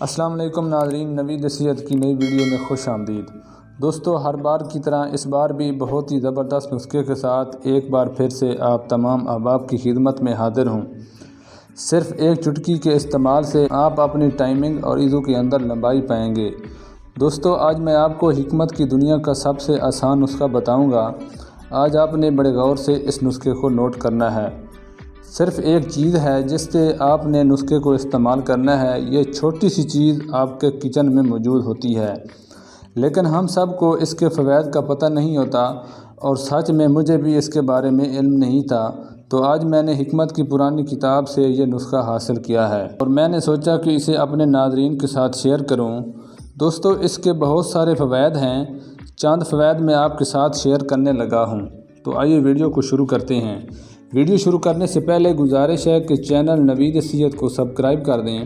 السلام علیکم ناظرین، نوید صحت کی نئی ویڈیو میں خوش آمدید۔ دوستو، ہر بار کی طرح اس بار بھی بہت ہی زبردست نسخے کے ساتھ ایک بار پھر سے آپ تمام احباب کی خدمت میں حاضر ہوں۔ صرف ایک چٹکی کے استعمال سے آپ اپنی ٹائمنگ اور عضو کے اندر لمبائی پائیں گے۔ دوستو، آج میں آپ کو حکمت کی دنیا کا سب سے آسان نسخہ بتاؤں گا۔ آج آپ نے بڑے غور سے اس نسخے کو نوٹ کرنا ہے۔ صرف ایک چیز ہے جس سے آپ نے نسخے کو استعمال کرنا ہے۔ یہ چھوٹی سی چیز آپ کے کچن میں موجود ہوتی ہے، لیکن ہم سب کو اس کے فوائد کا پتہ نہیں ہوتا، اور سچ میں مجھے بھی اس کے بارے میں علم نہیں تھا۔ تو آج میں نے حکمت کی پرانی کتاب سے یہ نسخہ حاصل کیا ہے اور میں نے سوچا کہ اسے اپنے ناظرین کے ساتھ شیئر کروں۔ دوستو، اس کے بہت سارے فوائد ہیں۔ چند فوائد میں آپ کے ساتھ شیئر کرنے لگا ہوں۔ تو آئیے ویڈیو کو شروع کرتے ہیں۔ ویڈیو شروع کرنے سے پہلے گزارش ہے کہ چینل نوید صحت کو سبسکرائب کر دیں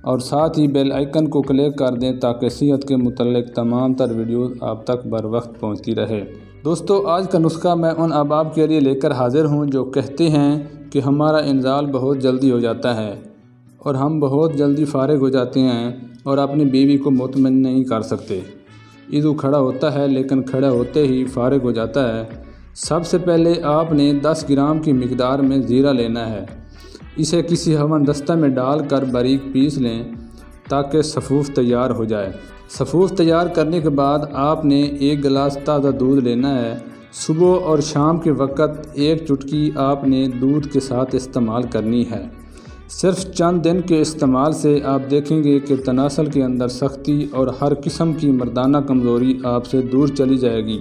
اور ساتھ ہی بیل آئیکن کو کلک کر دیں تاکہ صحت کے متعلق تمام تر ویڈیوز آپ تک بر وقت پہنچتی رہے۔ دوستو، آج کا نسخہ میں ان احباب کے لیے لے کر حاضر ہوں جو کہتے ہیں کہ ہمارا انزال بہت جلدی ہو جاتا ہے اور ہم بہت جلدی فارغ ہو جاتے ہیں اور اپنی بیوی کو مطمئن نہیں کر سکتے۔ عضو کھڑا ہوتا ہے لیکن کھڑا ہوتے ہی فارغ ہو جاتا ہے۔ سب سے پہلے آپ نے 10 گرام کی مقدار میں زیرہ لینا ہے۔ اسے کسی ہون دستہ میں ڈال کر باریک پیس لیں تاکہ سفوف تیار ہو جائے۔ سفوف تیار کرنے کے بعد آپ نے 1 گلاس تازہ دودھ لینا ہے۔ صبح اور شام کے وقت ایک چٹکی آپ نے دودھ کے ساتھ استعمال کرنی ہے۔ صرف چند دن کے استعمال سے آپ دیکھیں گے کہ تناسل کے اندر سختی اور ہر قسم کی مردانہ کمزوری آپ سے دور چلی جائے گی۔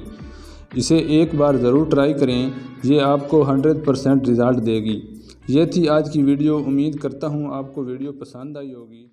اسے ایک بار ضرور ٹرائی کریں، یہ آپ کو 100% رزلٹ دے گی۔ یہ تھی آج کی ویڈیو۔ امید کرتا ہوں آپ کو ویڈیو پسند آئی ہوگی۔